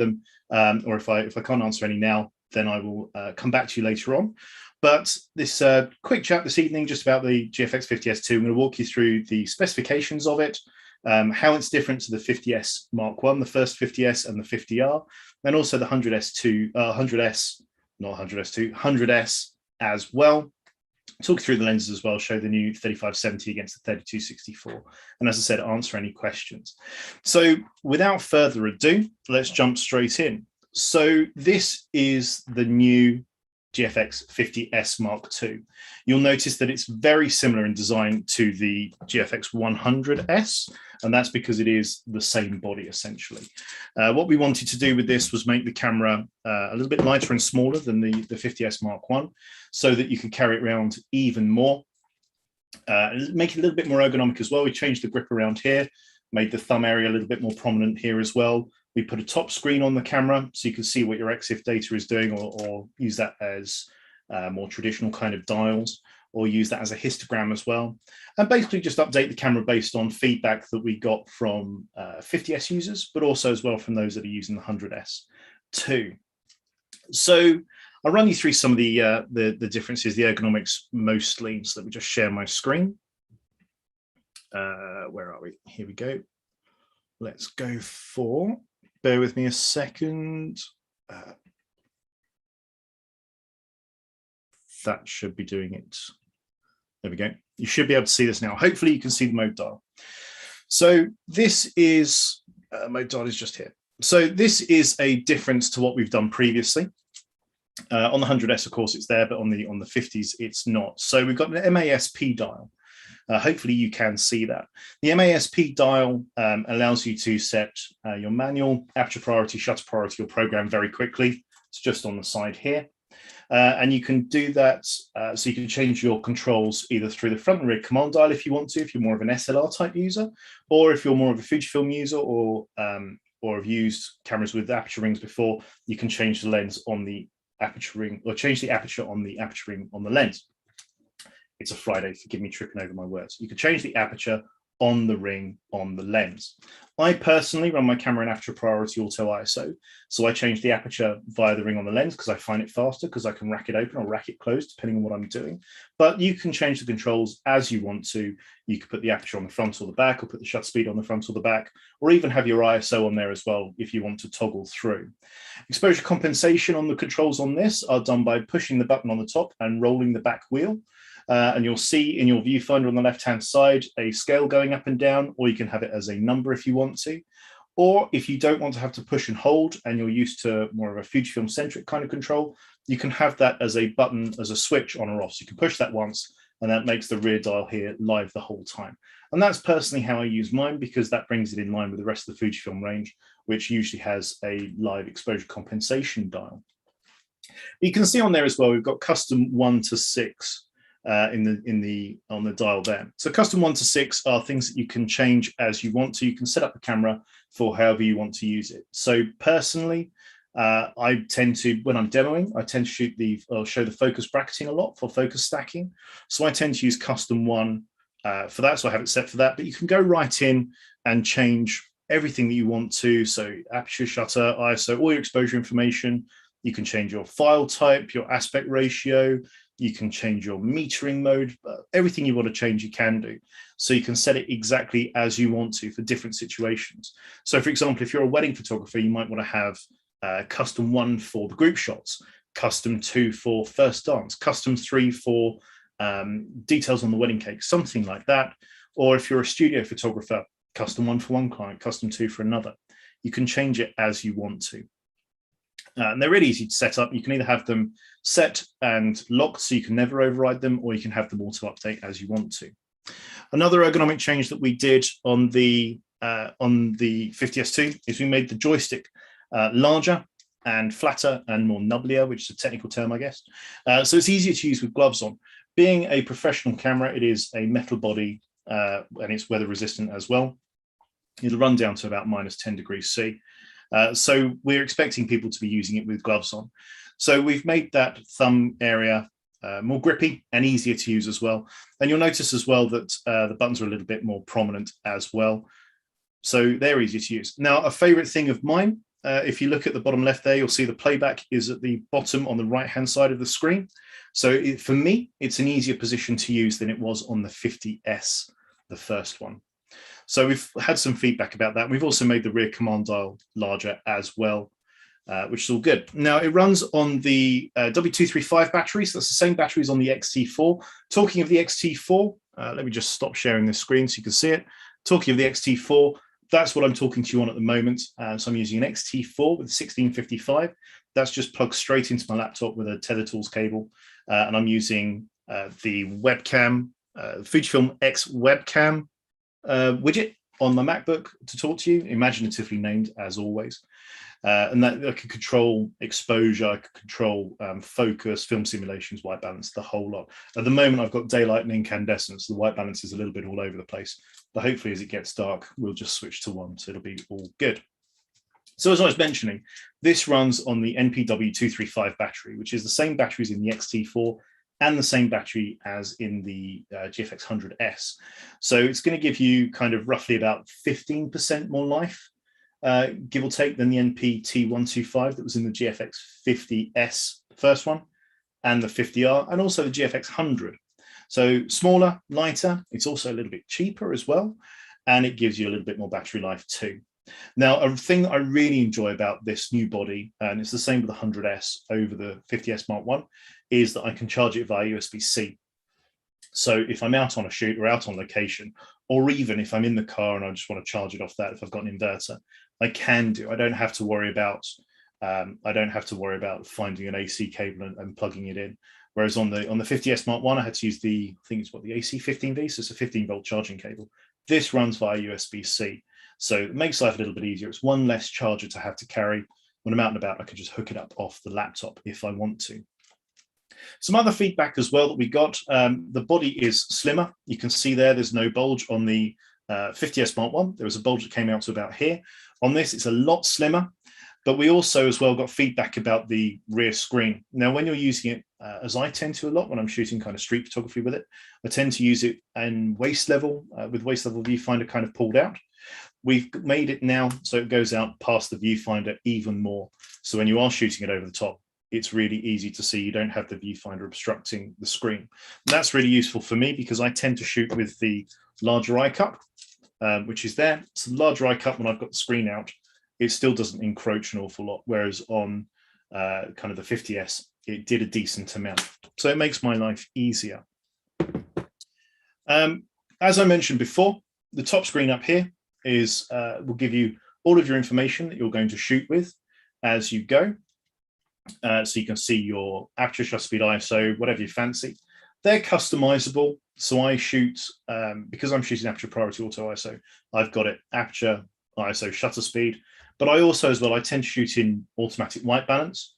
them, or if I can't answer any now, then I will come back to you later on. But this quick chat this evening just about the GFX 50S II. I'm going to walk you through the specifications of it, how it's different to the 50S Mark I, the first 50S and the 50R, and also the 100S2, 100S, not 100S2, 100S as well. Talk through the lenses as well, show the new 3570 against the 3264, and as I said, answer any questions. So without further ado, let's jump straight in. So this is the new GFX 50S Mark II. You'll notice that it's very similar in design to the GFX 100S, and that's because it is the same body essentially. What we wanted to do with this was make the camera a little bit lighter and smaller than the 50S Mark I, so that you could carry it around even more. Make it a little bit more ergonomic as well. We changed the grip around here, made the thumb area a little bit more prominent here as well. We put a top screen on the camera so you can see what your EXIF data is doing, or use that as more traditional kind of dials, or use that as a histogram as well. And basically just update the camera based on feedback that we got from 50S users, but also as well from those that are using the 100S too. So I'll run you through some of the differences, the ergonomics mostly, so that we just share my screen. Where are we? Here we go. Let's go for, bear with me a second. That should be doing it. There we go. You should be able to see this now. Hopefully you can see the mode dial. So this is, mode dial is just here. So this is a difference to what we've done previously. On the 100S, of course, it's there, but on the 50s, it's not. So we've got an MASP dial. Hopefully you can see that. The MASP dial allows you to set your manual, aperture priority, shutter priority, or program very quickly. It's just on the side here. And you can do that, so you can change your controls either through the front and rear command dial if you want to, if you're more of an SLR type user, or if you're more of a Fujifilm user, or have used cameras with aperture rings before, you can change the lens on the aperture ring, or change the aperture on the aperture ring on the lens. It's a Friday, forgive me tripping over my words. You can change the aperture on the ring on the lens. I personally run my camera in aperture priority auto ISO, so I change the aperture via the ring on the lens because I find it faster, because I can rack it open or rack it closed depending on what I'm doing. But you can change the controls as you want to. You could put the aperture on the front or the back, or put the shutter speed on the front or the back, or even have your ISO on there as well if you want to toggle through. Exposure compensation on the controls on this are done by pushing the button on the top and rolling the back wheel. And you'll see in your viewfinder on the left-hand side a scale going up and down, or you can have it as a number if you want to. Or if you don't want to have to push and hold, and you're used to more of a Fujifilm-centric kind of control, you can have that as a button, as a switch on or off. So you can push that once, and that makes the rear dial here live the whole time. And that's personally how I use mine, because that brings it in line with the rest of the Fujifilm range, which usually has a live exposure compensation dial. You can see on there as well, we've got custom 1 to 6. On the dial there. So custom 1 to 6 are things that you can change as you want to. You can set up the camera for however you want to use it. So personally, I tend to, when I'm demoing, I tend to show the focus bracketing a lot for focus stacking. So I tend to use custom 1 for that. So I have it set for that, but you can go right in and change everything that you want to. So aperture, shutter, ISO, all your exposure information. You can change your file type, your aspect ratio. You can change your metering mode, everything you want to change, you can do. So you can set it exactly as you want to for different situations. So for example, if you're a wedding photographer, you might want to have custom 1 for the group shots, custom 2 for first dance, custom 3 for details on the wedding cake, something like that. Or if you're a studio photographer, custom 1 for one client, custom 2 for another. You can change it as you want to. And they're really easy to set up. You can either have them set and locked so you can never override them, or you can have them auto update as you want to. Another ergonomic change that we did on the 50S II is we made the joystick larger and flatter and more nubblier, which is a technical term, I guess. So it's easier to use with gloves on. Being a professional camera, it is a metal body and it's weather resistant as well. It'll run down to about -10°C. So we're expecting people to be using it with gloves on. So we've made that thumb area more grippy and easier to use as well. And you'll notice as well that the buttons are a little bit more prominent as well. So they're easy to use. Now, a favorite thing of mine if you look at the bottom left there, you'll see the playback is at the bottom on the right-hand side of the screen. So for me, it's an easier position to use than it was on the 50S, the first one. So we've had some feedback about that. We've also made the rear command dial larger as well, which is all good. Now it runs on the W235 batteries. That's the same batteries on the XT4. Talking of the XT4, let me just stop sharing this screen so you can see it. Talking of the XT4, that's what I'm talking to you on at the moment. So I'm using an XT4 with 1655. That's just plugged straight into my laptop with a Tether Tools cable. And I'm using the webcam, Fujifilm X webcam widget on my MacBook to talk to you, imaginatively named as always. And that I can control exposure, I can control focus, film simulations, white balance, the whole lot. At the moment, I've got daylight and incandescence. The white balance is a little bit all over the place, but hopefully as it gets dark, we'll just switch to one, so it'll be all good. So as I was mentioning, this runs on the NPW235 battery, which is the same batteries in the XT4 and the same battery as in the GFX 50S. So it's going to give you kind of roughly about 15% more life, give or take, than the NPT125 that was in the GFX 50S, the first one, and the 50R, and also the GFX 100. So smaller, lighter, it's also a little bit cheaper as well, and it gives you a little bit more battery life too. Now, a thing that I really enjoy about this new body, and it's the same with the 100S over the 50S Mark I, is that I can charge it via USB-C. So if I'm out on a shoot or out on location, or even if I'm in the car and I just want to charge it off that, if I've got an inverter, I can do. I don't have to worry about finding an AC cable and plugging it in. Whereas on the 50S Mark I had to use the, I think it's what, the AC15V, so it's a 15-volt charging cable. This runs via USB-C. So it makes life a little bit easier. It's one less charger to have to carry. When I'm out and about, I can just hook it up off the laptop if I want to. Some other feedback as well that we got, the body is slimmer. You can see there's no bulge on the 50S Mark I. There was a bulge that came out to about here. On this, it's a lot slimmer, but we also as well got feedback about the rear screen. Now, when you're using it, as I tend to a lot when I'm shooting kind of street photography with it, I tend to use it in waist level, with waist level viewfinder kind of pulled out. We've made it now so it goes out past the viewfinder even more. So when you are shooting it over the top, it's really easy to see. You don't have the viewfinder obstructing the screen. And that's really useful for me because I tend to shoot with the larger eye cup, which is there. So the larger eye cup, when I've got the screen out, it still doesn't encroach an awful lot. Whereas on kind of the 50S, it did a decent amount. So it makes my life easier. As I mentioned before, the top screen up here is will give you all of your information that you're going to shoot with as you go. So you can see your aperture, shutter speed, ISO, whatever you fancy. They're customizable. So I shoot, because I'm shooting aperture priority auto ISO, I've got it aperture, ISO, shutter speed. But I also as well, I tend to shoot in automatic white balance.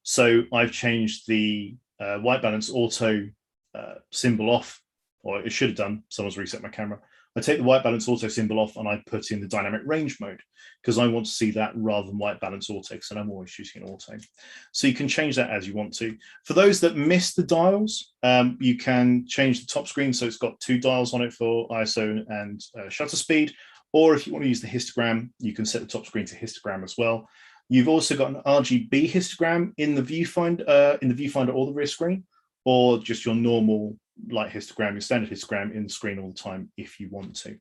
So I've changed the white balance auto symbol off, or it should have done. Someone's reset my camera. I take the white balance auto symbol off and I put in the dynamic range mode because I want to see that rather than white balance auto, because I'm always shooting in auto. So you can change that as you want to. For those that miss the dials, you can change the top screen. So it's got two dials on it for ISO and shutter speed. Or if you want to use the histogram, you can set the top screen to histogram as well. You've also got an RGB histogram in the viewfinder or the rear screen, or just your normal light histogram, your standard histogram in the screen all the time if you want to.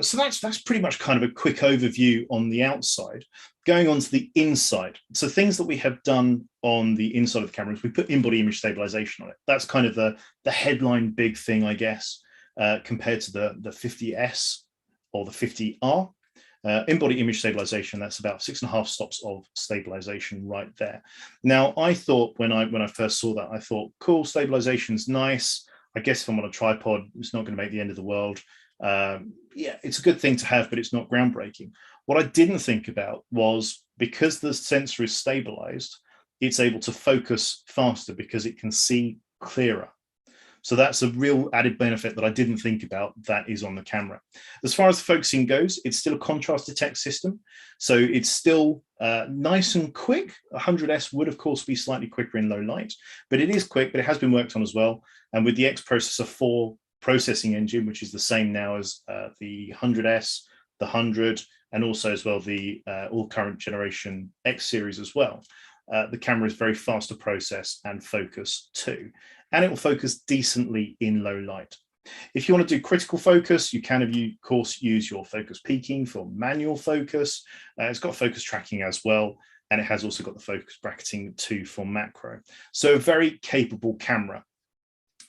So that's pretty much kind of a quick overview on the outside. Going on to the inside. So things that we have done on the inside of the camera is we put in-body image stabilization on it. That's kind of the headline big thing, I guess, compared to the 50S or the 50R. In-body image stabilization, that's about 6.5 stops of stabilization right there. Now, I thought when I first saw that, I thought, cool, stabilization's nice. I guess if I'm on a tripod, it's not going to make the end of the world. Yeah, it's a good thing to have, but it's not groundbreaking. What I didn't think about was because the sensor is stabilized, it's able to focus faster because it can see clearer. So that's a real added benefit that I didn't think about that is on the camera. As far as focusing goes, it's still a contrast detect system. So it's still nice and quick. 100S would, of course, be slightly quicker in low light, but it is quick, but it has been worked on as well. And with the X Processor 4 processing engine, which is the same now as the 100S, the 100, and also as well the all current generation X series as well. The camera is very fast to process and focus too, and it will focus decently in low light. If you want to do critical focus, you can, of course, use your focus peaking for manual focus. It's got focus tracking as well, and it has also got the focus bracketing too for macro. So a very capable camera.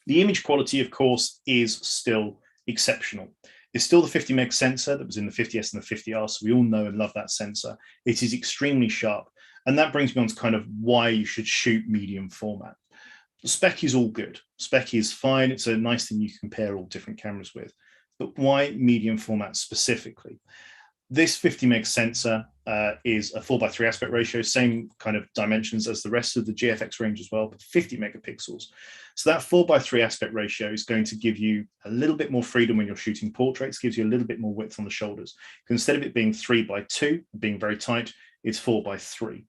The image quality, of course, is still exceptional. It's still the 50 meg sensor that was in the 50S and the 50R, so we all know and love that sensor. It is extremely sharp, and that brings me on to kind of why you should shoot medium format. The spec is all good. Spec is fine. It's a nice thing you can compare all different cameras with. But why medium format specifically? This 50 meg sensor is a 4:3 aspect ratio, same kind of dimensions as the rest of the GFX range as well, but 50 megapixels. So that 4:3 aspect ratio is going to give you a little bit more freedom when you're shooting portraits, gives you a little bit more width on the shoulders. Instead of it being 3:2, being very tight, it's 4:3.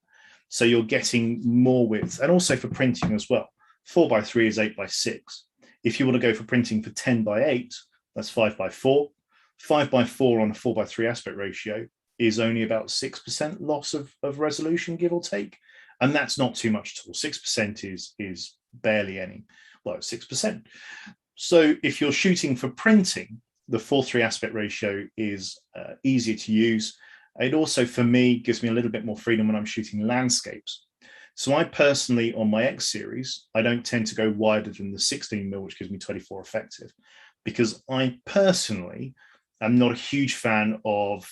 So you're getting more width, and also for printing as well. 4:3 is 8:6. If you want to go for printing for 10:8, that's 5:4. 5:4 on a 4:3 aspect ratio is only about 6% loss of resolution, give or take. And that's not too much at all. 6% is barely any. Well, 6%. So if you're shooting for printing, the 4:3 aspect ratio is easier to use. It also, for me, gives me a little bit more freedom when I'm shooting landscapes. So I personally, on my X series, I don't tend to go wider than the 16mm, which gives me 24 effective, because I personally am not a huge fan of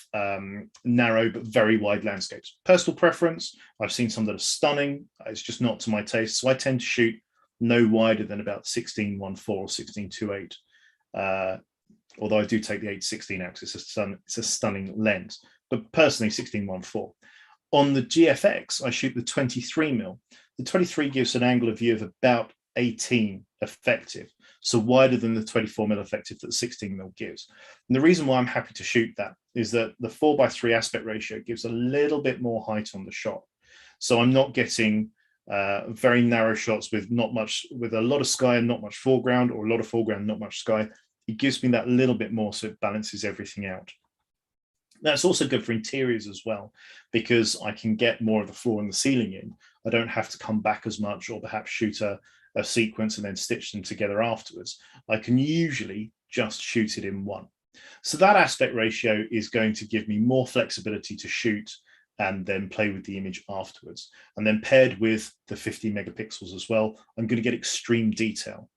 narrow but very wide landscapes. Personal preference, I've seen some that are stunning. It's just not to my taste. So I tend to shoot no wider than about 16:1.4 or 16:2.8. Although I do take the 8:16 axis, it's a stunning lens. But personally, 16:1.4. On the GFX, I shoot the 23mm. The 23 gives an angle of view of about 18 effective, so wider than the 24mm effective that the 16mm gives. And the reason why I'm happy to shoot that is that the 4:3 aspect ratio gives a little bit more height on the shot. So I'm not getting very narrow shots with not much, with a lot of sky and not much foreground, or a lot of foreground, not much sky. It gives me that little bit more, so it balances everything out. That's also good for interiors as well, because I can get more of the floor and the ceiling in. I don't have to come back as much, or perhaps shoot a sequence and then stitch them together afterwards. I can usually just shoot it in one. So that aspect ratio is going to give me more flexibility to shoot and then play with the image afterwards. And then paired with the 50 megapixels as well, I'm going to get extreme detail.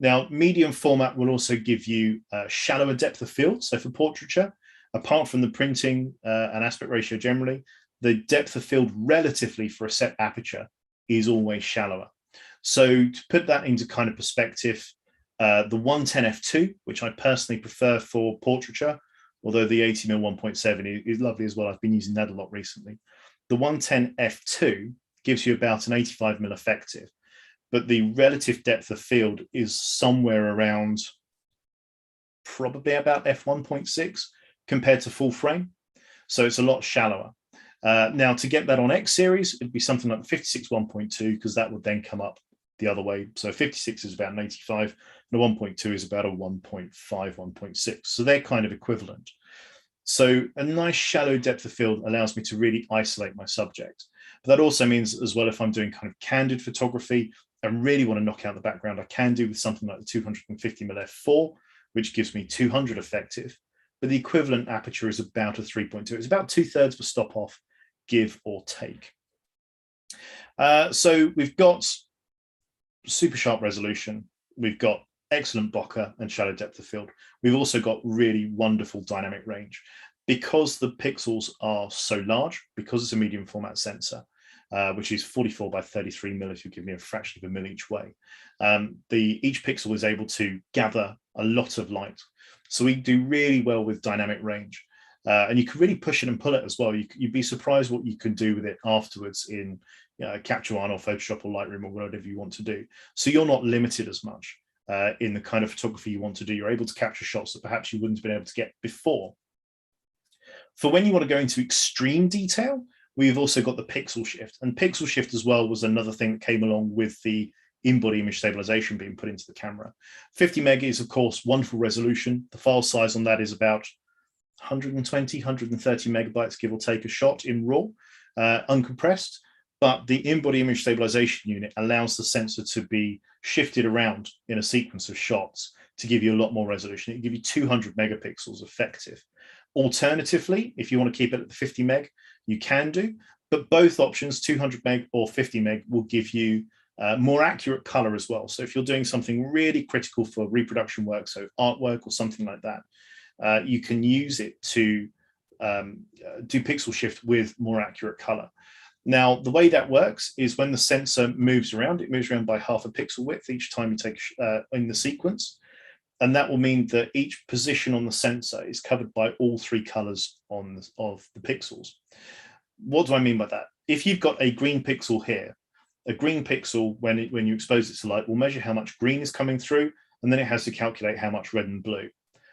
Now, medium format will also give you shallower depth of field. So for portraiture, apart from the printing and aspect ratio generally, the depth of field relatively for a set aperture is always shallower. So to put that into kind of perspective, the 110 f2, which I personally prefer for portraiture, although the 80mm 1.7 is lovely as well. I've been using that a lot recently. The 110 f2 gives you about an 85mm effective, but the relative depth of field is somewhere around probably about f1.6 compared to full frame. So it's a lot shallower. Now, to get that on X series, it'd be something like the 56 1.2, because that would then come up the other way. So 56 is about an 85, and a 1.2 is about a 1.5, 1.6. So they're kind of equivalent. So a nice shallow depth of field allows me to really isolate my subject. But that also means as well, if I'm doing kind of candid photography and really want to knock out the background, I can do with something like the 250mm f4, which gives me 200 effective. But the equivalent aperture is about a 3.2. It's about 2/3 for stop off, give or take. So we've got super sharp resolution. We've got excellent bokeh and shallow depth of field. We've also got really wonderful dynamic range. Because the pixels are so large, because it's a medium format sensor, which is 44:33mm, if you give me a fraction of a mil each way, each pixel is able to gather a lot of light. So we do really well with dynamic range. And you can really push it and pull it as well. You'd be surprised what you can do with it afterwards in Capture One or Photoshop or Lightroom or whatever you want to do. So you're not limited as much in the kind of photography you want to do. You're able to capture shots that perhaps you wouldn't have been able to get before. For when you want to go into extreme detail, we've also got the pixel shift. And pixel shift as well was another thing that came along with the in-body image stabilization being put into the camera. 50 meg is, of course, wonderful resolution. The file size on that is about 120, 130 megabytes, give or take, a shot in RAW, uncompressed. But the in-body image stabilization unit allows the sensor to be shifted around in a sequence of shots to give you a lot more resolution. It will give you 200 megapixels effective. Alternatively, if you want to keep it at the 50 meg, you can do, but both options, 200 meg or 50 meg, will give you more accurate color as well. So if you're doing something really critical for reproduction work, so artwork or something like that, you can use it to do pixel shift with more accurate color. Now, the way that works is when the sensor moves around, it moves around by half a pixel width each time you take in the sequence. And that will mean that each position on the sensor is covered by all three colors of the pixels. What do I mean by that? If you've got a green pixel here, a green pixel, when you expose it to light, will measure how much green is coming through, and then it has to calculate how much red and blue.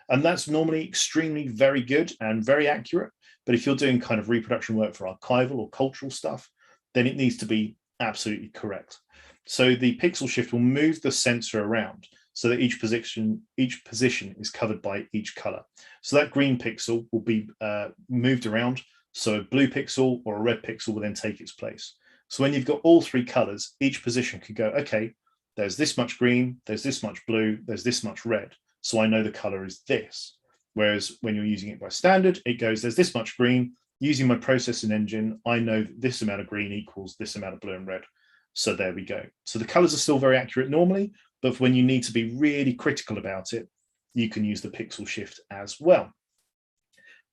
And that's normally extremely very good and very accurate. But if you're doing kind of reproduction work for archival or cultural stuff, then it needs to be absolutely correct. So the pixel shift will move the sensor around so that each position is covered by each color. So that green pixel will be moved around. So a blue pixel or a red pixel will then take its place. So when you've got all three colors, each position could go, okay, there's this much green, there's this much blue, there's this much red. So I know the color is this. Whereas when you're using it by standard, it goes, there's this much green. Using my processing engine, I know that this amount of green equals this amount of blue and red. So there we go. So the colors are still very accurate normally, but when you need to be really critical about it, you can use the pixel shift as well.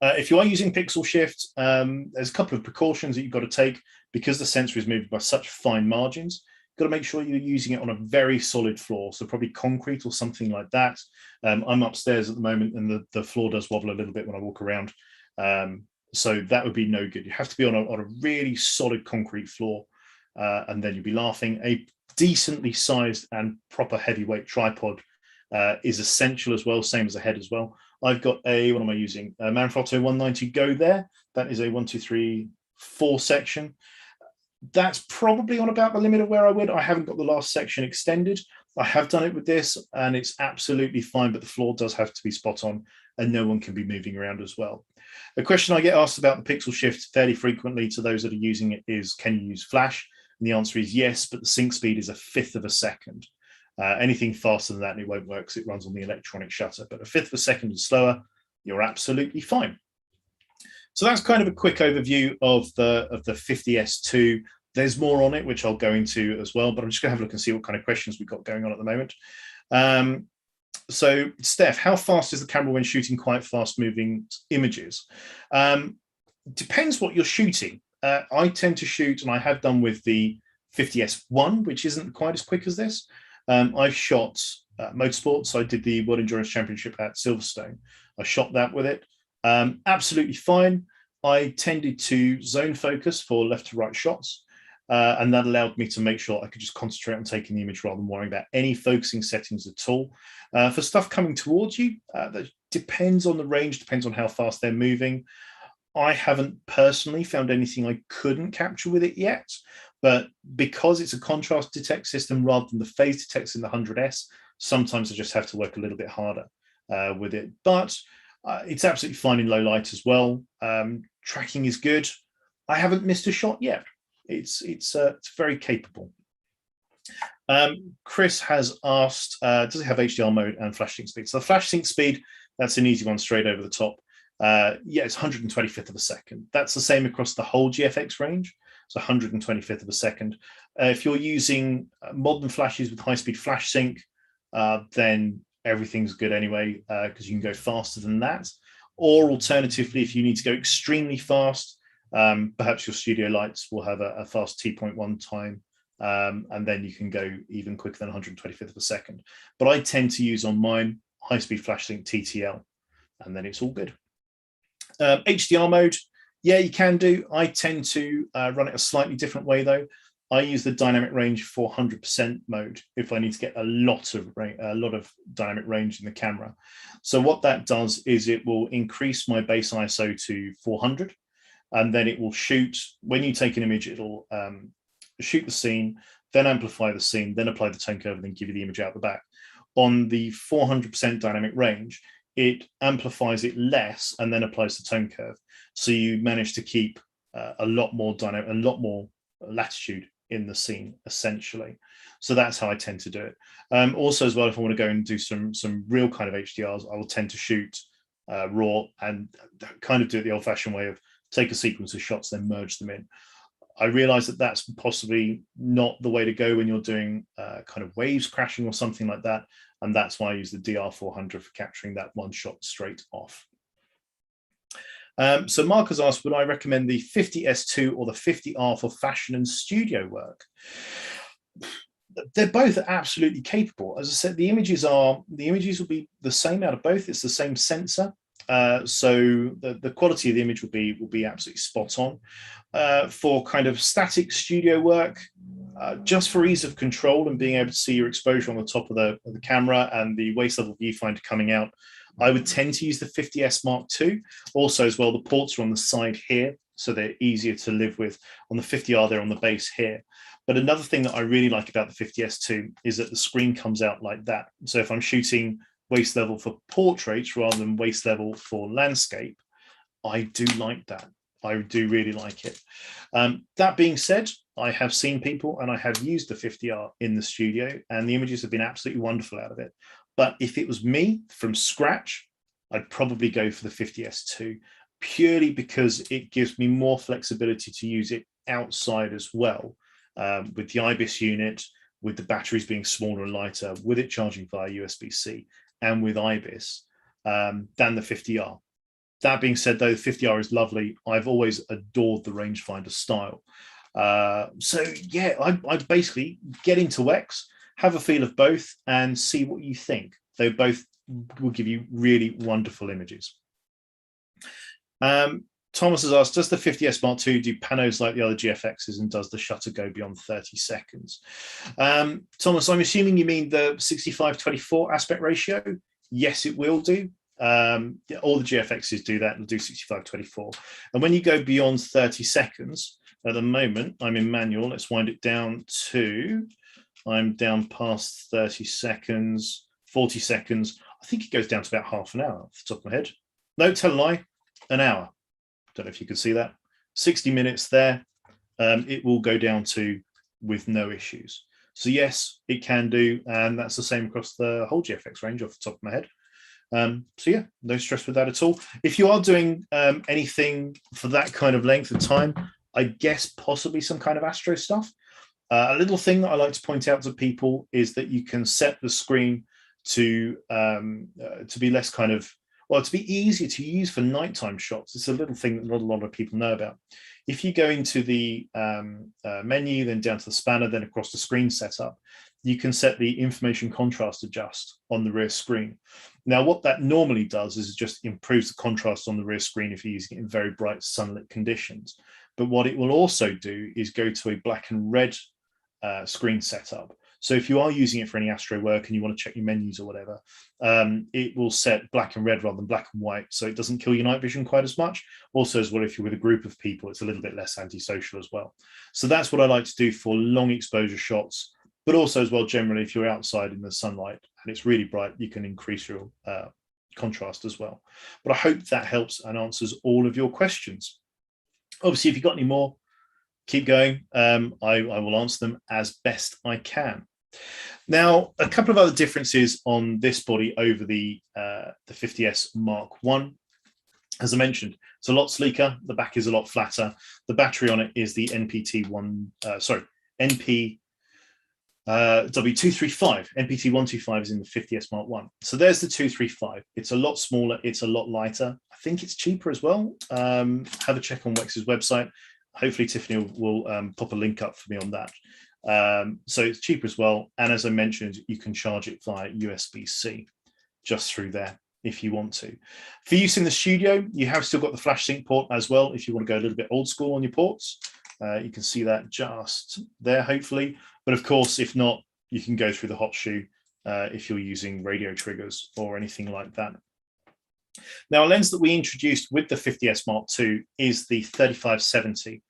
If you are using pixel shift, there's a couple of precautions that you've got to take because the sensor is moved by such fine margins. Got to make sure you're using it on a very solid floor, so probably concrete or something like that. I'm upstairs at the moment, and the floor does wobble a little bit when I walk around, so that would be no good. You have to be on a really solid concrete floor, and then you'll be laughing. A decently sized and proper heavyweight tripod is essential as well, same as a head as well. I've got a, what am I using? A Manfrotto 190 Go there. That is a 1, 2, 3, 4 section. That's probably on about the limit of where I would. I haven't got the last section extended. I have done it with this and it's absolutely fine, but the floor does have to be spot on and no one can be moving around as well. A question I get asked about the pixel shift fairly frequently to those that are using it is, can you use flash? And the answer is yes, but the sync speed is 1/5 of a second. Anything faster than that, and it won't work because it runs on the electronic shutter, but 1/5 of a second and slower, you're absolutely fine. So that's kind of a quick overview of the 50S2. There's more on it, which I'll go into as well, but I'm just going to have a look and see what kind of questions we've got going on at the moment. So, Steph, how fast is the camera when shooting quite fast-moving images? Depends what you're shooting. I tend to shoot, and I have done with the 50S1, which isn't quite as quick as this. I've shot motorsports. I did the World Endurance Championship at Silverstone. I shot that with it. Absolutely fine. I tended to zone focus for left to right shots, and that allowed me to make sure I could just concentrate on taking the image rather than worrying about any focusing settings at all. For stuff coming towards you, that depends on the range, depends on how fast they're moving. I haven't personally found anything I couldn't capture with it yet, but because it's a contrast detect system rather than the phase detects in the 100S, sometimes I just have to work a little bit harder with it. But it's absolutely fine in low light as well. Tracking is good. I haven't missed a shot yet. It's very capable. Chris has asked, does it have HDR mode and flash sync speed? So the flash sync speed, that's an easy one straight over the top. Yeah, it's 125th of a second. That's the same across the whole GFX range. It's 125th of a second. If you're using modern flashes with high-speed flash sync, then everything's good anyway, because you can go faster than that. Or alternatively, if you need to go extremely fast, perhaps your studio lights will have a fast T.1 time, and then you can go even quicker than 125th of a second. But I tend to use on mine high-speed flash sync TTL, and then it's all good. HDR mode, yeah, you can do. I tend to run it a slightly different way though. I use the dynamic range 400% mode if I need to get a lot of dynamic range in the camera. So what that does is it will increase my base ISO to 400, and then it will shoot. When you take an image, it'll shoot the scene, then amplify the scene, then apply the tone curve, and then give you the image out the back. On the 400% dynamic range, it amplifies it less and then applies the tone curve. So you manage to keep a lot more dynamic, a lot more latitude in the scene, essentially. So that's how I tend to do it. Also, as well, if I want to go and do some real kind of HDRs, I will tend to shoot raw and kind of do it the old-fashioned way of take a sequence of shots, then merge them in. I realize that that's possibly not the way to go when you're doing kind of waves crashing or something like that. And that's why I use the DR400 for capturing that one shot straight off. So Mark has asked, would I recommend the 50S2 or the 50R for fashion and studio work? They're both absolutely capable. As I said, the images will be the same out of both. It's the same sensor. So the quality of the image will be absolutely spot on. For kind of static studio work, just for ease of control and being able to see your exposure on the top of the camera and the waist level viewfinder coming out, I would tend to use the 50S Mark II. Also, as well, the ports are on the side here, so they're easier to live with. On the 50R, they're on the base here. But another thing that I really like about the 50S2 is that the screen comes out like that. So if I'm shooting waist level for portraits rather than waist level for landscape, I do like that. I do really like it. That being said, I have seen people and I have used the 50R in the studio and the images have been absolutely wonderful out of it. But if it was me from scratch, I'd probably go for the 50S2 purely because it gives me more flexibility to use it outside as well, with the IBIS unit, with the batteries being smaller and lighter, with it charging via USB-C and with IBIS than the 50R. That being said, though, the 50R is lovely. I've always adored the rangefinder style. So yeah, I'd basically get into X, have a feel of both and see what you think. They both will give you really wonderful images. Thomas has asked, does the 50S Mark II do panos like the other GFXs and does the shutter go beyond 30 seconds? Thomas, I'm assuming you mean the 65-24 aspect ratio. Yes, it will do. All the GFXs do that and do 65-24. And when you go beyond 30 seconds, at the moment, I'm in manual. Let's wind it down to, I'm down past 30 seconds, 40 seconds. I think it goes down to about half an hour off the top of my head. No, tell a lie, an hour. Don't know if you can see that. 60 minutes there. It will go down to with no issues. So yes, it can do. And that's the same across the whole GFX range off the top of my head. So yeah, no stress with that at all. If you are doing anything for that kind of length of time, I guess possibly some kind of astro stuff. A little thing that I like to point out to people is that you can set the screen to be less kind of, well, to be easier to use for nighttime shots. It's a little thing that not a lot of people know about. If you go into the menu, then down to the spanner, then across the screen setup, you can set the information contrast adjust on the rear screen. Now, what that normally does is it just improves the contrast on the rear screen if you're using it in very bright sunlit conditions. But what it will also do is go to a black and red screen setup. So if you are using it for any astro work and you want to check your menus or whatever, it will set black and red rather than black and white, so it doesn't kill your night vision quite as much. Also, as well, if you're with a group of people, it's a little bit less antisocial as well. So that's what I like to do for long exposure shots, but also as well, generally, if you're outside in the sunlight and it's really bright, you can increase your contrast as well. But I hope that helps and answers all of your questions. Obviously, if you've got any more, keep going. I will answer them as best I can. Now, a couple of other differences on this body over the 50S Mark I. As I mentioned, it's a lot sleeker. The back is a lot flatter. The battery on it is the NPT-W235. NPT-125 is in the 50S Mark I. So there's the 235. It's a lot smaller. It's a lot lighter. I think it's cheaper as well. Have a check on Wex's website. Hopefully Tiffany will pop a link up for me on that. So it's cheaper as well. And as I mentioned, you can charge it via USB-C just through there if you want to. For use in the studio, you have still got the flash sync port as well if you want to go a little bit old school on your ports. You can see that just there, hopefully. But of course, if not, you can go through the hot shoe if you're using radio triggers or anything like that. Now, a lens that we introduced with the 50S Mark II is the 3570,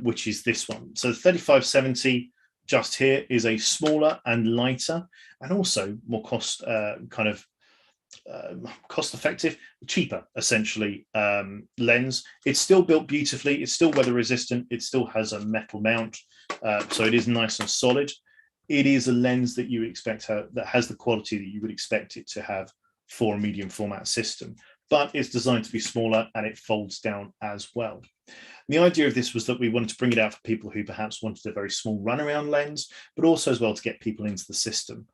which is this one. So the 3570 just here is a smaller and lighter and also more cost kind of cost-effective, cheaper, essentially, lens. It's still built beautifully. It's still weather-resistant. It still has a metal mount, so it is nice and solid. It is a lens that you would expect that has the quality that you would expect it to have for a medium format system, but it's designed to be smaller and it folds down as well. The idea of this was that we wanted to bring it out for people who perhaps wanted a very small runaround lens, but also as well to get people into the system,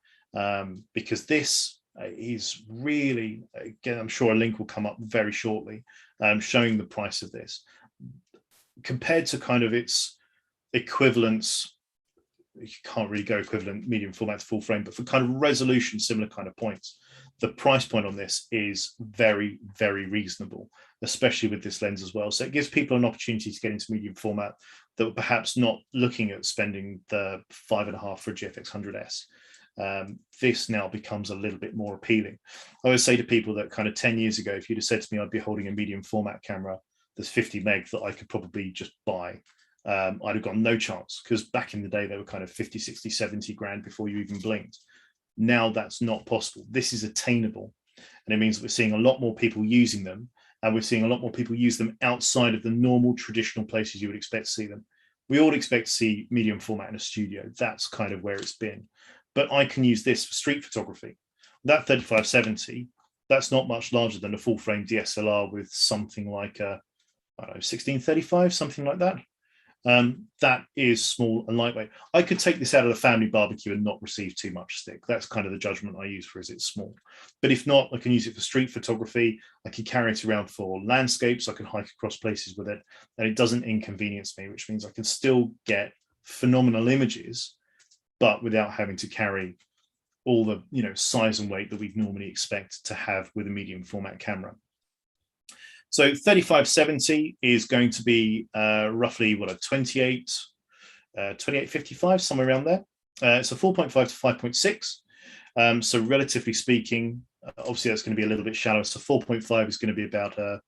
because this is really, again, I'm sure a link will come up very shortly, showing the price of this compared to kind of its equivalents. You can't really go equivalent medium format to full frame, but for kind of resolution, similar kind of points, the price point on this is very, very reasonable, especially with this lens as well. So it gives people an opportunity to get into medium format that were perhaps not looking at spending the $5.5 for a GFX 50S. This now becomes a little bit more appealing. I always say to people that kind of 10 years ago, if you'd have said to me I'd be holding a medium format camera that's 50 meg that I could probably just buy, I'd have got no chance, because back in the day they were kind of 50, 60, 70 grand before you even blinked. Now that's not possible. This is attainable, and it means that we're seeing a lot more people using them, and we're seeing a lot more people use them outside of the normal traditional places you would expect to see them. We all expect to see medium format in a studio. That's kind of where it's been. But I can use this for street photography. That 3570, that's not much larger than a full frame DSLR with something like a, I don't know, 1635, something like that. That is small and lightweight. I could take this out of the family barbecue and not receive too much stick. That's kind of the judgment I use for, is it small? But if not, I can use it for street photography. I can carry it around for landscapes. I can hike across places with it, and it doesn't inconvenience me, which means I can still get phenomenal images, but without having to carry all the, you know, size and weight that we'd normally expect to have with a medium format camera. So 3570 is going to be roughly what, a 2855, somewhere around there. It's a 4.5 to 5.6. So relatively speaking, obviously that's going to be a little bit shallower. So 4.5 is going to be about a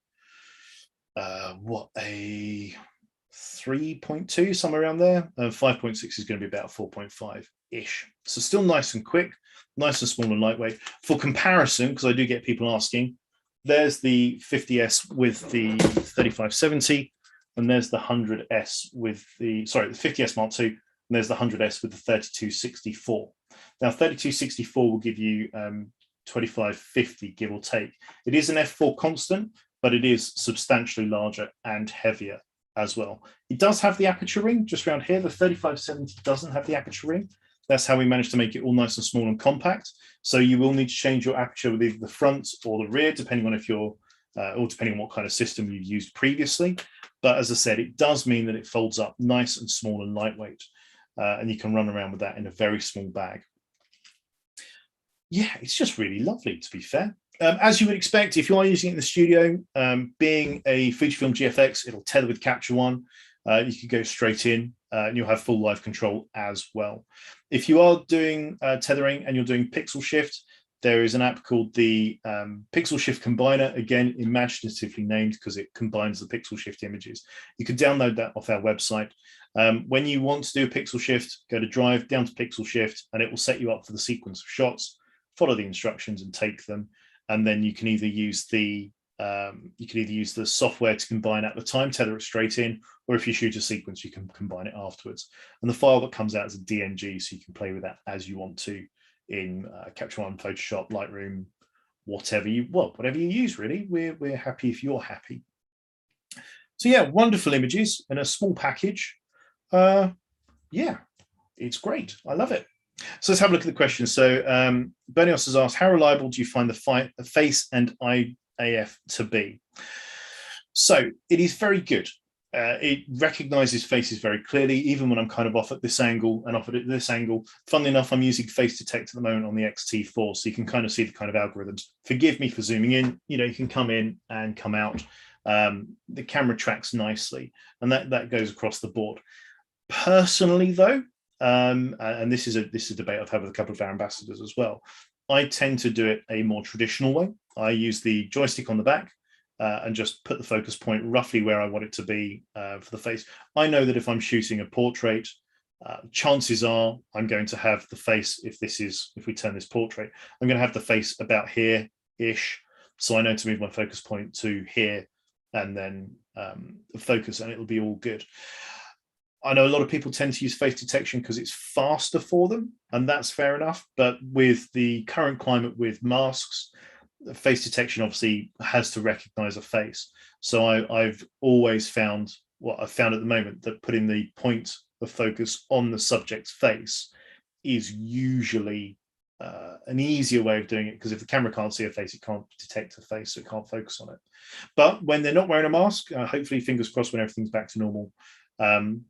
3.2, somewhere around there. 5.6 is going to be about 4.5-ish. So still nice and quick, nice and small and lightweight. For comparison, because I do get people asking, there's the 50S with the 3570, and there's the 100S with the, sorry, the 50S Mark II, and there's the 100S with the 3264. Now, 3264 will give you 2550, give or take. It is an f4 constant, but it is substantially larger and heavier as well. It does have the aperture ring just around here. The 3570 doesn't have the aperture ring. That's how we managed to make it all nice and small and compact. So you will need to change your aperture with either the front or the rear, depending on if you're, or depending on what kind of system you've used previously. But as I said, it does mean that it folds up nice and small and lightweight, and you can run around with that in a very small bag. Yeah, it's just really lovely, to be fair. As you would expect, if you are using it in the studio, being a Fujifilm GFX, it'll tether with Capture One. You can go straight in, and you'll have full live control as well. If you are doing tethering and you're doing pixel shift, there is an app called the Pixel Shift Combiner, again, imaginatively named because it combines the pixel shift images. You can download that off our website. When you want to do a pixel shift, go to Drive, down to Pixel Shift, and it will set you up for the sequence of shots. Follow the instructions and take them, and then you can either use the software to combine at the time, tether it straight in, or if you shoot a sequence, you can combine it afterwards. And the file that comes out is a DNG, so you can play with that as you want to in Capture One, Photoshop, Lightroom, whatever you use, really. We're happy if you're happy. So yeah, wonderful images in a small package. Yeah, it's great. I love it. So let's have a look at the question. So Bernios has asked, how reliable do you find the face and IAF to be? So it is very good. It recognizes faces very clearly, even when I'm kind of off at this angle and off at this angle. Funnily enough, I'm using face detect at the moment on the XT4, so you can kind of see the kind of algorithms. Forgive me for zooming in. You know, you can come in and come out. The camera tracks nicely, and that goes across the board. Personally, though, and this is a debate I've had with a couple of our ambassadors as well, I tend to do it a more traditional way. I use the joystick on the back and just put the focus point roughly where I want it to be for the face. I know that if I'm shooting a portrait, chances are I'm going to have the face, if we turn this portrait, I'm going to have the face about here ish. So I know to move my focus point to here and then focus, and it'll be all good. I know a lot of people tend to use face detection because it's faster for them, and that's fair enough. But with the current climate with masks, face detection obviously has to recognize a face. So I've always found, what I've found at the moment, that putting the point of focus on the subject's face is usually an easier way of doing it, because if the camera can't see a face, it can't detect a face, so it can't focus on it. But when they're not wearing a mask, hopefully, fingers crossed, when everything's back to normal,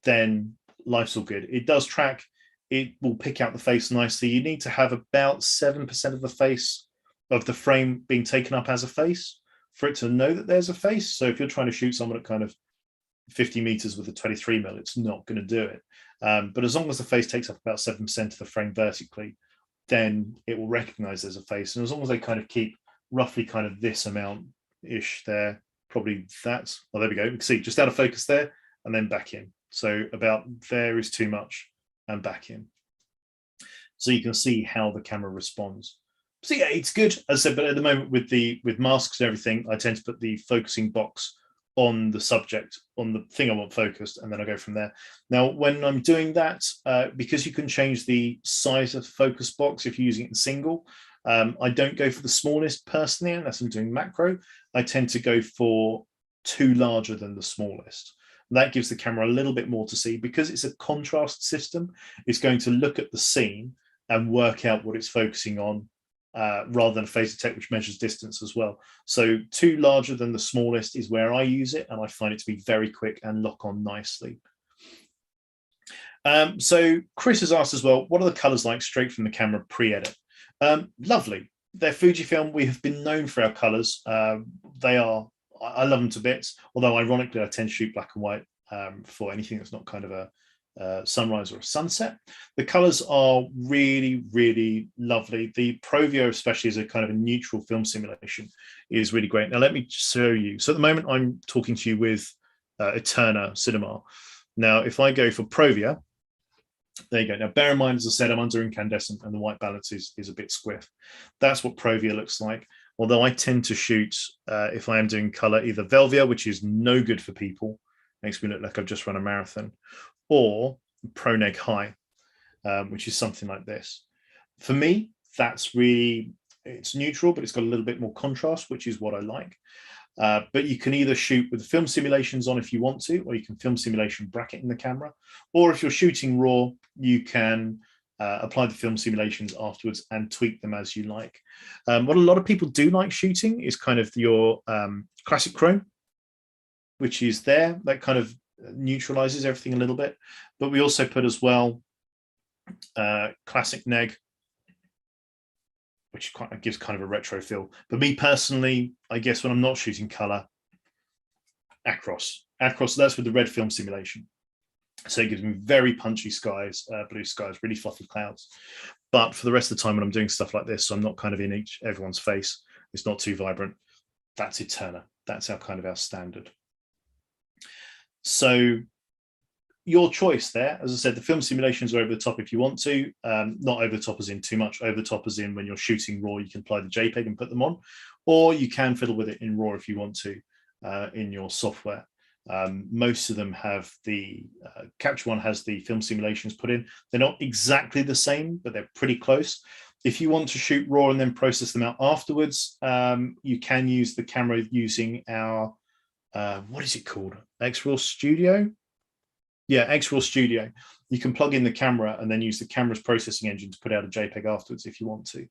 then life's all good. It does track, it will pick out the face nicely. You need to have about 7% of the face of the frame being taken up as a face for it to know that there's a face. So if you're trying to shoot someone at kind of 50 meters with a 23mm, it's not going to do it. But as long as the face takes up about 7% of the frame vertically, then it will recognize there's a face. And as long as they kind of keep roughly kind of this amount ish there, probably that's, oh, there we go. You can see just out of focus there and then back in. So about there is too much and back in. So you can see how the camera responds. So yeah, it's good, as I said, but at the moment with masks and everything, I tend to put the focusing box on the subject, on the thing I want focused, and then I go from there. Now, when I'm doing that, because you can change the size of the focus box if you're using it in single, I don't go for the smallest personally, unless I'm doing macro. I tend to go for 2 larger than the smallest. That gives the camera a little bit more to see. Because it's a contrast system, it's going to look at the scene and work out what it's focusing on, rather than a face detect, which measures distance as well. So 2 larger than the smallest is where I use it, and I find it to be very quick and lock on nicely. So Chris has asked as well, what are the colors like straight from the camera pre-edit? Lovely. They're Fujifilm. We have been known for our colors. They are, I love them to bits, although ironically I tend to shoot black and white for anything that's not kind of a sunrise or a sunset. The colors are really, really lovely. The Provio, especially as a kind of a neutral film simulation, is really great. Now let me show you. So at the moment I'm talking to you with Eterna Cinema. Now if I go for Provia, there you go. Now bear in mind, as I said, I'm under incandescent and the white balance is a bit squiff. That's what Provia looks like. Although I tend to shoot, if I am doing color, either Velvia, which is no good for people, makes me look like I've just run a marathon, or ProNeg High, which is something like this. For me, that's really, it's neutral, but it's got a little bit more contrast, which is what I like. But you can either shoot with the film simulations on if you want to, or you can film simulation bracket in the camera. Or if you're shooting raw, you can apply the film simulations afterwards and tweak them as you like. What a lot of people do like shooting is kind of your classic chrome, which is there. That kind of neutralizes everything a little bit. But we also put as well classic neg, which gives kind of a retro feel. But me personally, I guess when I'm not shooting color, Acros, that's with the red film simulation. So it gives me very punchy skies, blue skies, really fluffy clouds. But for the rest of the time when I'm doing stuff like this, so I'm not kind of in everyone's face, it's not too vibrant, that's Eterna. That's our kind of our standard. So your choice there. As I said, the film simulations are over the top if you want to, not over the top as in too much, over the top as in when you're shooting raw, you can apply the JPEG and put them on, or you can fiddle with it in raw if you want to in your software. Most of them have the Capture One has the film simulations put in. They're not exactly the same, but they're pretty close. If you want to shoot raw and then process them out afterwards, you can use the camera using our what is it called? X-Raw Studio? Yeah, X-Raw Studio. You can plug in the camera and then use the camera's processing engine to put out a JPEG afterwards if you want to.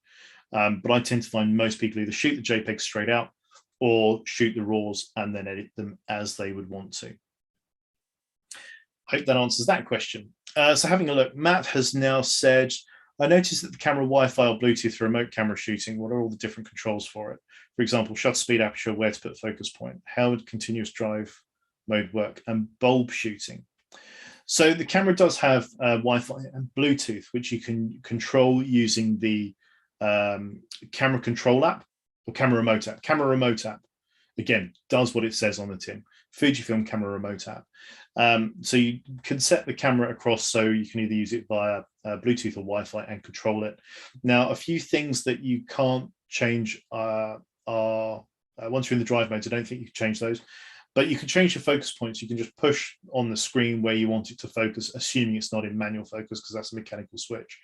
But I tend to find most people either shoot the JPEG straight out or shoot the RAWs and then edit them as they would want to. Hope that answers that question. So having a look, Matt has now said, I noticed that the camera Wi-Fi or Bluetooth remote camera shooting, what are all the different controls for it? For example, shutter speed, aperture, where to put focus point. How would continuous drive mode work? And bulb shooting. So the camera does have Wi-Fi and Bluetooth, which you can control using the camera control app or camera remote app. Camera remote app, again, does what it says on the tin. Fujifilm camera remote app. So you can set the camera across, so you can either use it via Bluetooth or Wi-Fi and control it. Now, a few things that you can't change are, once you're in the drive modes, I don't think you can change those, but you can change your focus points. You can just push on the screen where you want it to focus, assuming it's not in manual focus, because that's a mechanical switch.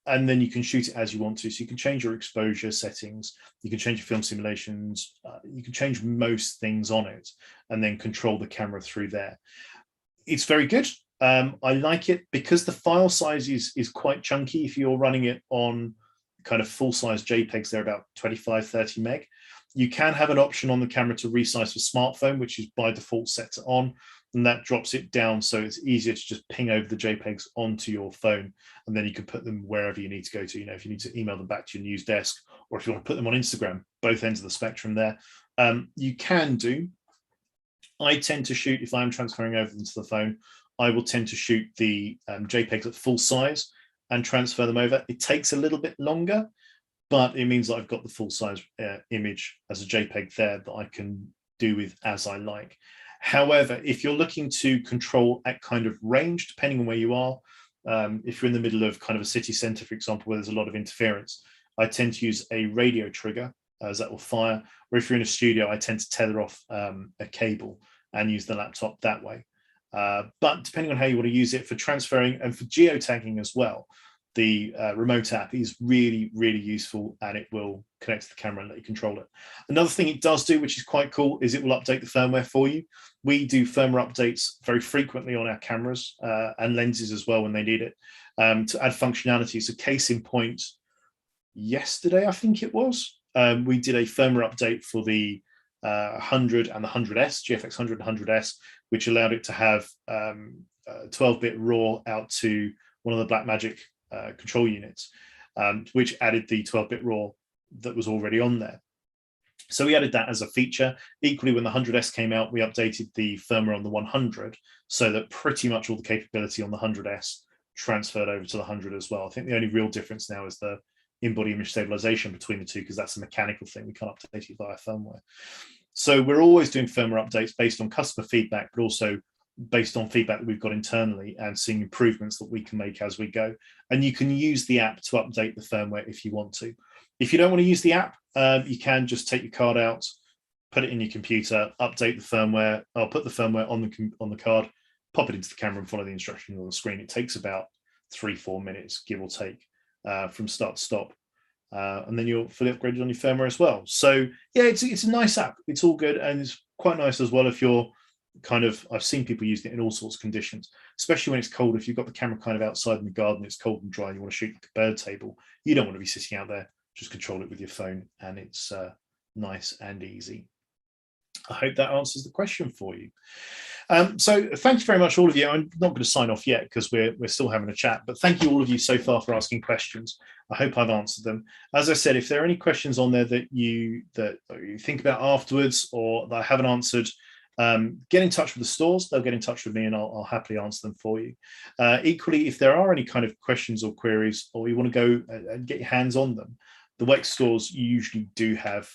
And then you can shoot it as you want to. So you can change your exposure settings, you can change your film simulations, you can change most things on it, and then control the camera through there. It's very good. I like it because the file size is quite chunky. If you're running it on kind of full-size JPEGs, they're about 25, 30 meg. You can have an option on the camera to resize for smartphone, which is by default set to on, and that drops it down so it's easier to just ping over the JPEGs onto your phone, and then you can put them wherever you need to go to. You know, if you need to email them back to your news desk, or if you want to put them on Instagram, both ends of the spectrum there. You can do. I tend to shoot, if I'm transferring over into the phone, I will tend to shoot the JPEGs at full size and transfer them over. It takes a little bit longer, but it means that I've got the full size image as a JPEG there that I can do with as I like. However, if you're looking to control at kind of range, depending on where you are, if you're in the middle of kind of a city center, for example, where there's a lot of interference, I tend to use a radio trigger as that will fire. Or if you're in a studio, I tend to tether off a cable and use the laptop that way. But depending on how you want to use it for transferring and for geotagging as well, the remote app is really, really useful, and it will connect to the camera and let you control it. Another thing it does do, which is quite cool, is it will update the firmware for you. We do firmware updates very frequently on our cameras and lenses as well when they need it, to add functionality. So case in point, yesterday, I think it was, we did a firmware update for the 100 and the 100S, GFX 100 and 100S, which allowed it to have 12-bit RAW out to one of the Blackmagic control units, which added the 12-bit RAW that was already on there. So we added that as a feature. Equally, when the 100S came out, we updated the firmware on the 100 so that pretty much all the capability on the 100S transferred over to the 100 as well. I think the only real difference now is the in-body image stabilization between the two, because that's a mechanical thing. We can't update it via firmware. So we're always doing firmware updates based on customer feedback, but also based on feedback that we've got internally and seeing improvements that we can make as we go. And you can use the app to update the firmware if you want to. If you don't want to use the app, you can just take your card out, put it in your computer, update the firmware. I'll put the firmware on the card, pop it into the camera and follow the instructions on the screen. It takes about 3-4 minutes, give or take, from start to stop. And then you're fully upgraded on your firmware as well. So yeah, it's a nice app. It's all good, and it's quite nice as well if you're kind of, I've seen people use it in all sorts of conditions, especially when it's cold. If you've got the camera kind of outside in the garden, it's cold and dry, and you want to shoot like a bird table, you don't want to be sitting out there. Just control it with your phone, and it's nice and easy. I hope that answers the question for you. So thank you very much, all of you. I'm not going to sign off yet because we're still having a chat, but thank you all of you so far for asking questions. I hope I've answered them. As I said, if there are any questions on there that you think about afterwards or that I haven't answered, get in touch with the stores. They'll get in touch with me, and I'll happily answer them for you. Equally, if there are any kind of questions or queries, or you want to go and get your hands on them, the Wex stores usually do have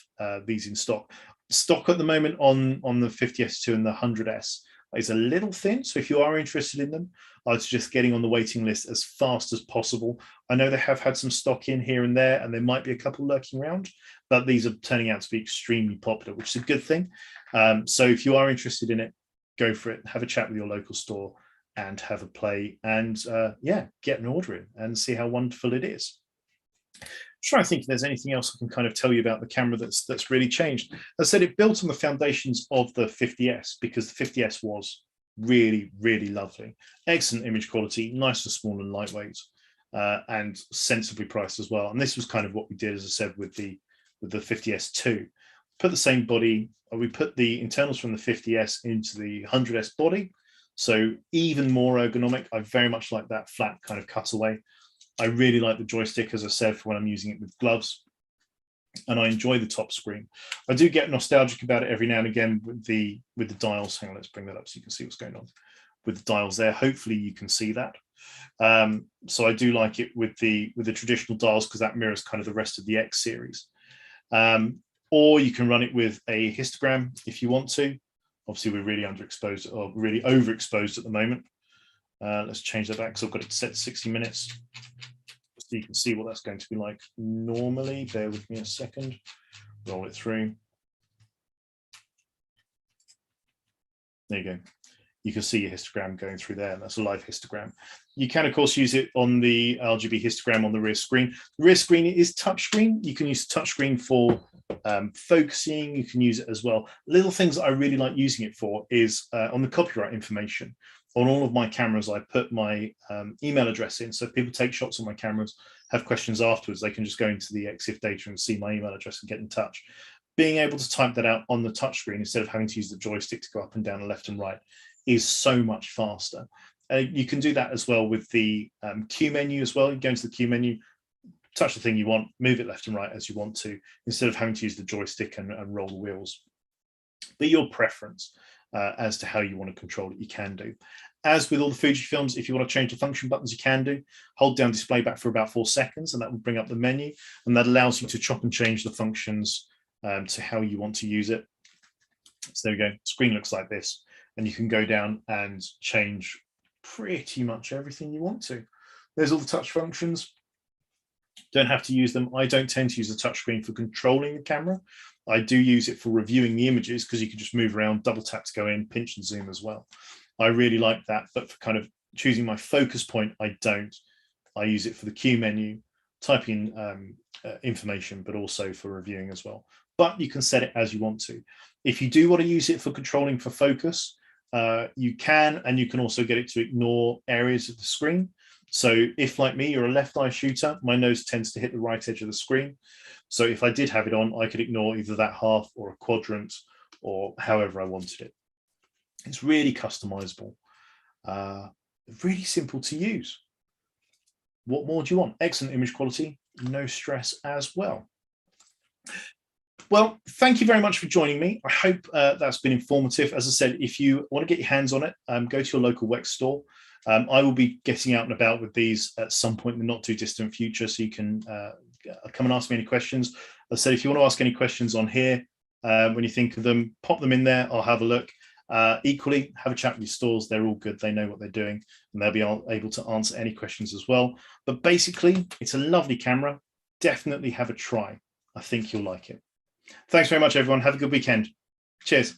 these in stock. Stock at the moment on the 50S2 and the 100S is a little thin, so if you are interested in them, I'd suggest getting on the waiting list as fast as possible. I know they have had some stock in here and there, and there might be a couple lurking around, but these are turning out to be extremely popular, which is a good thing. So if you are interested in it, go for it. Have a chat with your local store and have a play, and yeah, get an order in and see how wonderful it is. Try to think if there's anything else I can kind of tell you about the camera that's really changed. As I said, it built on the foundations of the 50S, because the 50S was really, really lovely. Excellent image quality, nice and small and lightweight, and sensibly priced as well. And this was kind of what we did, as I said, with the 50S2. Put the same body, we put the internals from the 50S into the 100S body, so even more ergonomic. I very much like that flat kind of cutaway. I really like the joystick, as I said, for when I'm using it with gloves, and I enjoy the top screen. I do get nostalgic about it every now and again with the dials. Hang on, let's bring that up so you can see what's going on with the dials there. Hopefully you can see that. So I do like it with the traditional dials, because that mirrors kind of the rest of the X series. Or you can run it with a histogram if you want to. Obviously, we're really underexposed or really overexposed at the moment. Let's change that back, because I've got it set to 60 minutes. So you can see what that's going to be like normally. Bear with me a second. roll it through. There you go. You can see your histogram going through there, and that's a live histogram. You can, of course, use it on the RGB histogram on the rear screen. The rear screen is touchscreen. You can use touchscreen for focusing. You can use it as well. Little things that I really like using it for is on the copyright information. On all of my cameras, I put my email address in, so if people take shots on my cameras, have questions afterwards, they can just go into the EXIF data and see my email address and get in touch. Being able to type that out on the touchscreen instead of having to use the joystick to go up and down and left and right is so much faster. You can do that as well with the Q menu as well. You go into the Q menu, touch the thing you want, move it left and right as you want to, instead of having to use the joystick and roll the wheels. But your preference as to how you want to control it, you can do. As with all the Fujifilms, if you want to change the function buttons, you can do. Hold down display back for about 4 seconds, and that will bring up the menu, and that allows you to chop and change the functions to how you want to use it. So there we go. Screen looks like this, and you can go down and change pretty much everything you want to. There's all the touch functions. Don't have to use them. I don't tend to use the touch screen for controlling the camera. I do use it for reviewing the images because you can just move around, double tap to go in, pinch and zoom as well. I really like that, but for kind of choosing my focus point, I don't. I use it for the Q menu, typing information, but also for reviewing as well. But you can set it as you want to. If you do want to use it for controlling for focus, you can, and you can also get it to ignore areas of the screen. So if, like me, you're a left eye shooter, my nose tends to hit the right edge of the screen. So if I did have it on, I could ignore either that half or a quadrant or however I wanted it. It's really customizable, really simple to use. What more do you want? Excellent image quality, no stress as well. Well, thank you very much for joining me. I hope that's been informative. As I said, if you want to get your hands on it, go to your local WEX store. I will be getting out and about with these at some point in the not too distant future, so you can come and ask me any questions. As I said, if you want to ask any questions on here, when you think of them, pop them in there. I'll have a look. Equally, have a chat with your stores. They're all good. They know what they're doing, and they'll be able to answer any questions as well. But basically, it's a lovely camera. Definitely have a try. I think you'll like it. Thanks very much, everyone. Have a good weekend. Cheers.